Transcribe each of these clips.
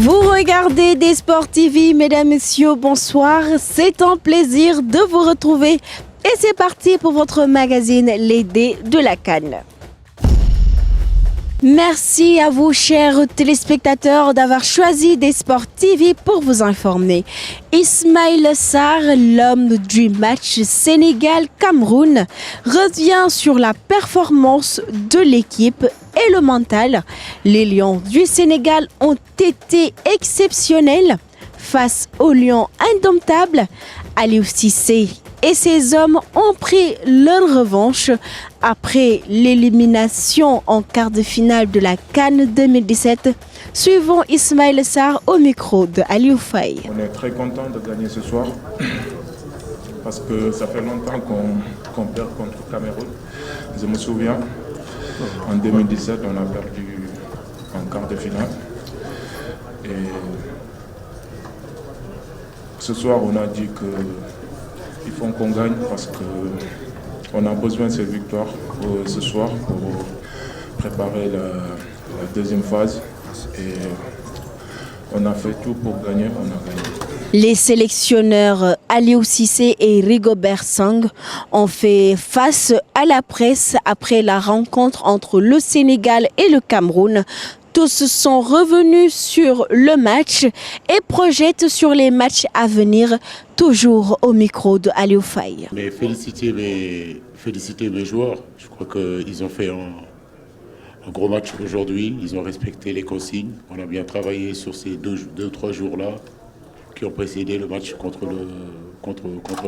Vous regardez des Sports TV, mesdames, messieurs, bonsoir. C'est un plaisir de vous retrouver. Et c'est parti pour votre magazine Les Dés de la CAN. Merci à vous, chers téléspectateurs, d'avoir choisi des Sports TV pour vous informer. Ismaïla Sarr, l'homme du match Sénégal-Cameroun, revient sur la performance de l'équipe et le mental. Les Lions du Sénégal ont été exceptionnels face aux Lions indomptables. Aliou Cissé et ses hommes ont pris leur revanche après l'élimination en quart de finale de la CAN 2017. Suivons Ismaïla Sarr au micro de Aliou Faye. On est très content de gagner ce soir parce que ça fait longtemps qu'on perd contre le Cameroun. Je me souviens, en 2017, on a perdu en quart de finale. Et ce soir, on a dit qu'il faut qu'on gagne parce qu'on a besoin de ces victoires ce soir pour préparer la deuxième phase. Et on a fait tout pour gagner, on a gagné. Les sélectionneurs Aliou Cissé et Rigobert Song ont fait face à la presse après la rencontre entre le Sénégal et le Cameroun. Tous sont revenus sur le match et projettent sur les matchs à venir, toujours au micro de Aliou Faye. Mais féliciter mes joueurs. Je crois qu'ils ont fait un gros match aujourd'hui. Ils ont respecté les consignes. On a bien travaillé sur ces deux, 3 jours-là qui ont précédé le match contre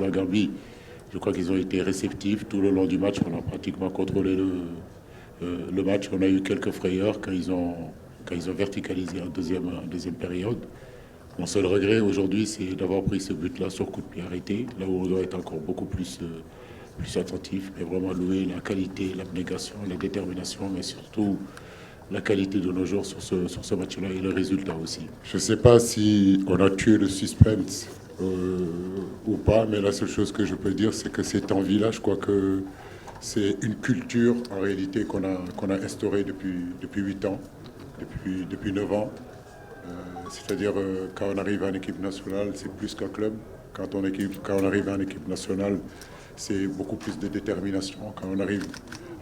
la Gambie. Je crois qu'ils ont été réceptifs tout le long du match. On a pratiquement contrôlé le match. On a eu quelques frayeurs quand ils ont verticalisé en deuxième période. Mon seul regret aujourd'hui, c'est d'avoir pris ce but-là sur coup de pied arrêté, là où on doit être encore beaucoup plus attentif, mais vraiment louer la qualité, l'abnégation, la détermination, mais surtout la qualité de nos joueurs sur ce match-là et le résultat aussi. Je ne sais pas si on a tué le suspense ou pas, mais la seule chose que je peux dire, c'est que ces temps-là, je crois que c'est une culture en réalité qu'on a instaurée depuis 8 ans, depuis 9 ans. C'est-à-dire quand on arrive en équipe nationale, c'est plus qu'un club. Quand on arrive en équipe nationale, c'est beaucoup plus de détermination. Quand on arrive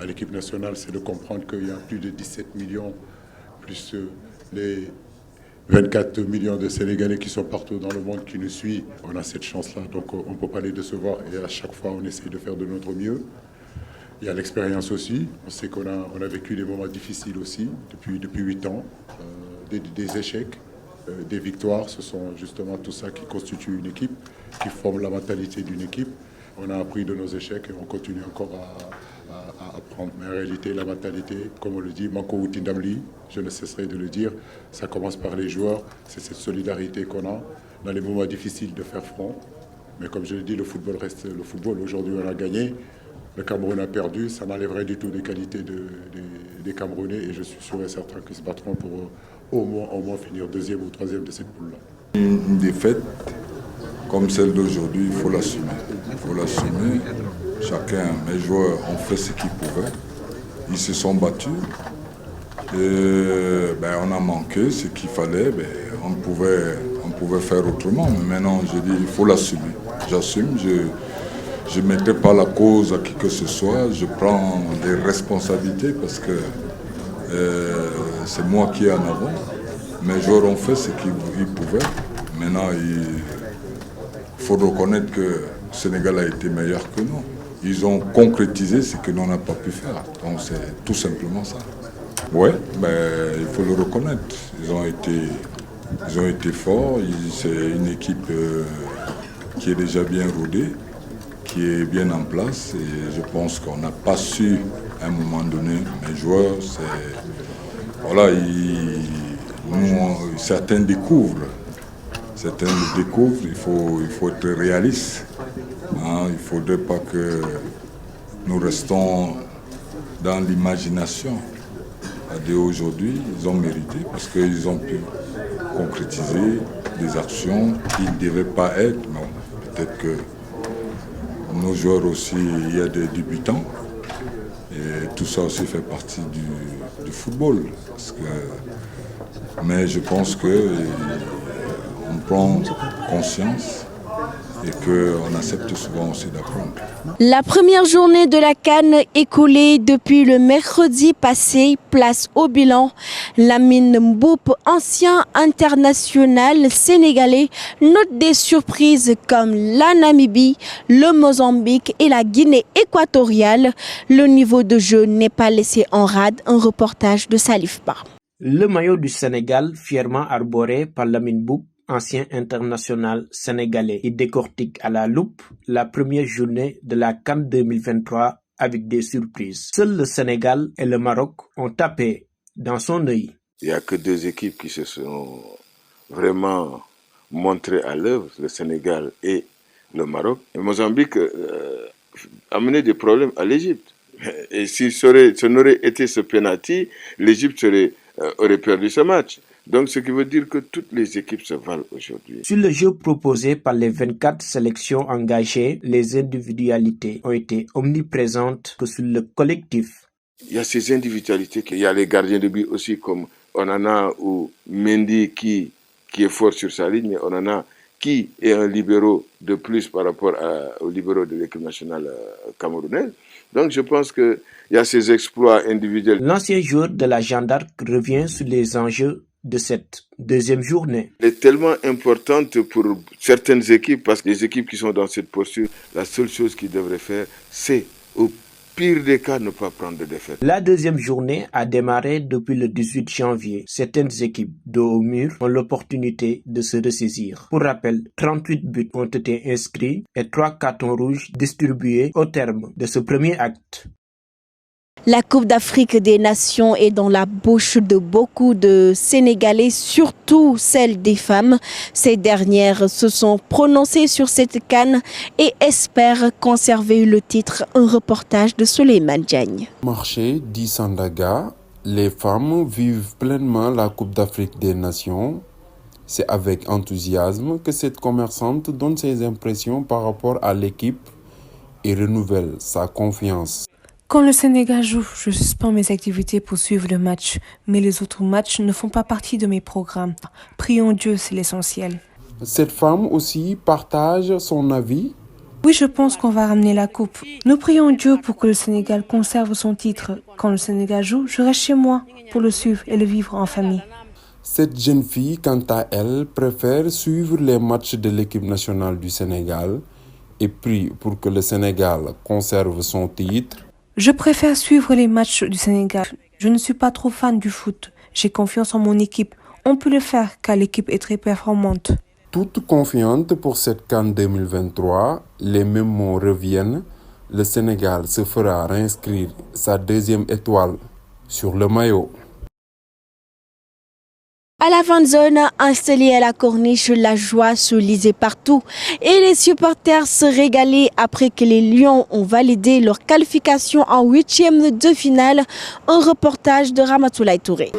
à l'équipe nationale, c'est de comprendre qu'il y a plus de 17 millions, plus les 24 millions de Sénégalais qui sont partout dans le monde qui nous suivent. On a cette chance-là, donc on ne peut pas les décevoir. Et à chaque fois, on essaie de faire de notre mieux. Il y a l'expérience aussi. On sait qu'on a vécu des moments difficiles aussi depuis 8 ans, des échecs. Des victoires, ce sont justement tout ça qui constitue une équipe, qui forme la mentalité d'une équipe. On a appris de nos échecs et on continue encore à apprendre. Mais en réalité, la mentalité, comme on le dit, Manko Outindamli, je ne cesserai de le dire, ça commence par les joueurs, c'est cette solidarité qu'on a dans les moments difficiles de faire front. Mais comme je le dis, le football reste le football. Aujourd'hui, on a gagné, le Cameroun a perdu, ça n'enlèverait du tout des qualités des Camerounais et je suis sûr et certain qu'ils se battront pour au moins finir 2e ou 3e de cette poule-là. Une défaite comme celle d'aujourd'hui, il faut l'assumer. Il faut l'assumer. Chacun, mes joueurs ont fait ce qu'ils pouvaient. Ils se sont battus. Et, on a manqué ce qu'il fallait. On pouvait faire autrement. Mais maintenant, je dis, il faut l'assumer. J'assume. Je ne mettrai pas la cause à qui que ce soit. Je prends des responsabilités parce que c'est moi qui en avant. Mes joueurs ont fait ce qu'ils pouvaient. Maintenant, il faut reconnaître que le Sénégal a été meilleur que nous. Ils ont concrétisé ce que nous n'a pas pu faire. Donc c'est tout simplement ça. Oui, il faut le reconnaître. Ils ont été forts. C'est une équipe qui est déjà bien rodée, qui est bien en place. Et je pense qu'on n'a pas su, à un moment donné, mes joueurs, certains découvrent. Il faut être réaliste. Il ne faudrait pas que nous restons dans l'imagination. Aujourd'hui, ils ont mérité parce qu'ils ont pu concrétiser des actions qui ne devaient pas être. Peut-être que nos joueurs aussi, il y a des débutants. Et tout ça aussi fait partie du football. Parce que Mais je pense qu'on prend conscience et qu'on accepte souvent aussi d'apprendre. La première journée de la CAN écoulée depuis le mercredi passé, place au bilan. Lamine Mboup, ancien international sénégalais, note des surprises comme la Namibie, le Mozambique et la Guinée équatoriale. Le niveau de jeu n'est pas laissé en rade. Un reportage de Salif Ba. Le maillot du Sénégal, fièrement arboré par Lamine Mboup, ancien international sénégalais, il décortique à la loupe la première journée de la CAN 2023 avec des surprises. Seul le Sénégal et le Maroc ont tapé dans son œil. Il n'y a que deux équipes qui se sont vraiment montrées à l'œuvre, le Sénégal et le Maroc. Et Mozambique a mené des problèmes à l'Égypte. Et si ce n'aurait été ce penalty, l'Égypte aurait perdu ce match. Donc, ce qui veut dire que toutes les équipes se valent aujourd'hui. Sur le jeu proposé par les 24 sélections engagées, les individualités ont été omniprésentes que sur le collectif. Il y a ces individualités, il y a les gardiens de but aussi comme Onana ou Mendy qui est fort sur sa ligne, mais Onana qui est un libéro de plus par rapport au libéro de l'équipe nationale camerounaise. Donc, je pense qu'il y a ces exploits individuels. L'ancien joueur de la Jeanne d'Arc revient sur les enjeux de cette deuxième journée. Elle est tellement importante pour certaines équipes parce que les équipes qui sont dans cette posture, la seule chose qu'ils devraient faire, c'est au pire des cas ne pas prendre de défaite. La deuxième journée a démarré depuis le 18 janvier. Certaines équipes dos au mur ont l'opportunité de se ressaisir. Pour rappel, 38 buts ont été inscrits et 3 cartons rouges distribués au terme de ce premier acte. La Coupe d'Afrique des Nations est dans la bouche de beaucoup de Sénégalais, surtout celle des femmes. Ces dernières se sont prononcées sur cette CAN et espèrent conserver le titre. Un reportage de Souleymane Diagne. Marché dit Sandaga, les femmes vivent pleinement la Coupe d'Afrique des Nations. C'est avec enthousiasme que cette commerçante donne ses impressions par rapport à l'équipe et renouvelle sa confiance. Quand le Sénégal joue, je suspends mes activités pour suivre le match, mais les autres matchs ne font pas partie de mes programmes. Prions Dieu, c'est l'essentiel. Cette femme aussi partage son avis. Oui, je pense qu'on va ramener la coupe. Nous prions Dieu pour que le Sénégal conserve son titre. Quand le Sénégal joue, je reste chez moi pour le suivre et le vivre en famille. Cette jeune fille, quant à elle, préfère suivre les matchs de l'équipe nationale du Sénégal et prie pour que le Sénégal conserve son titre. Je préfère suivre les matchs du Sénégal. Je ne suis pas trop fan du foot. J'ai confiance en mon équipe. On peut le faire car l'équipe est très performante. Toute confiante pour cette CAN 2023, les mêmes mots reviennent. Le Sénégal se fera réinscrire sa deuxième étoile sur le maillot. À la fan zone installée à la corniche, la joie se lisait partout et les supporters se régalaient après que les Lions ont validé leur qualification en 8e de finale. Un reportage de Ramatoulaye Touré.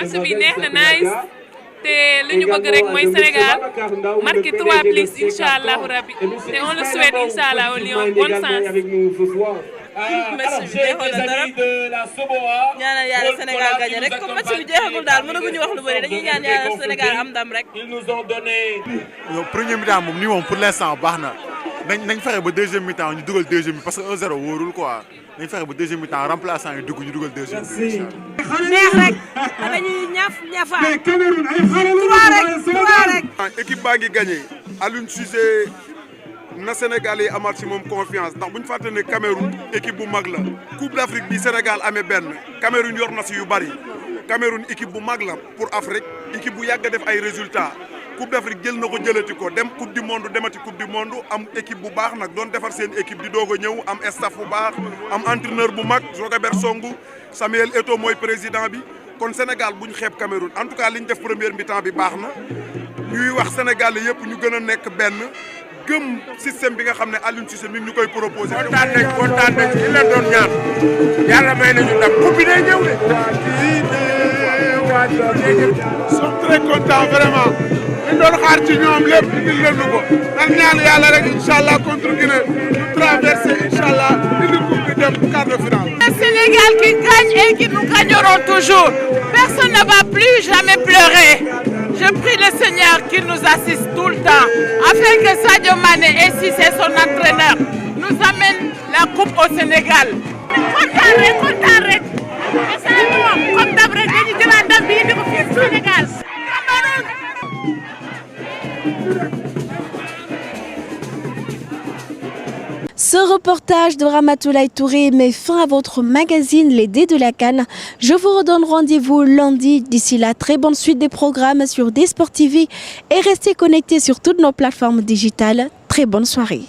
match bi neex na nice te li ñu bëgg rek mooy Sénégal marqué 3 buts inchallahu rabbi te on le souhaite inchallah aux Lions. Bonne chance. match bi jeexoon na trop ñaanal yàlla Sénégal gagné rek comme match bi jeexagul daal mënaguñu wax lu bëri dañuy ñaan yàlla Sénégal am ndam rek. premier mi-temps moom nii moom pour l'instant baax na nañ fexe ba deuxième mi-temps ñu dugal deuxième mi parce que 1-0 wóorul quoi nañ fexe ba deuxième mi-temps remplaçant yi ñu dugal deuxième mi. neex rek dañuy ñafaat 3 rek. équipe baa ngi gagné Aliou Cissé na Sénégal yi amaat ci moom confiance ndax bu ñu fàtte ne Cameroun équipe bu mag la Coupe d'Afrique bi Sénégal amee benn Cameroun yor na ci yu bari Cameroun équipe bu mag la pour Afrique équipe bu yàgg a def ay résultats Coupe d'Afrique jël na ko jëlati ko dem Coupe du monde demati Coupe du monde am équipe bu baax nag doon defar seen équipe di doog a ñëw am staff bu baax am entraîneur bu mag Jogabert Songou Samuel Eto'o mooy président bi kon Sénégal bu ñu xeeb Cameroun en tout cas li ñu def première mi-temps bi baax na ñuy wax Sénégal yëpp ñu gën a nekk benn gëm système bi nga xam ne Aliou Cissé mi ngi ñu koy proposé. kontaan nañ ci leen doon ñaan yàlla may nañu ndam coupe bi day ñëw de. sont très contents vraiment ñu doon xaar ci ñoom lépp indil leen ko nan ñaan yàlla rek incha allah contre Guinée ñu traversé incha allah indi coupe bi dem quart de finale. Sénégal qui gagne et qui nous gagnerons toujours. Personne ne va plus jamais pleurer. Je prie le Seigneur qu'il nous assiste tout le temps, afin que Sadio Mané, et si c'est son entraîneur, nous amène la coupe au Sénégal. Comme d'après Sénégal. Ce reportage de Ramatoulaye Touré met fin à votre magazine Les Dés de la CAN. Je vous redonne rendez-vous lundi. D'ici là, très bonne suite des programmes sur D-Sport TV et restez connectés sur toutes nos plateformes digitales. Très bonne soirée.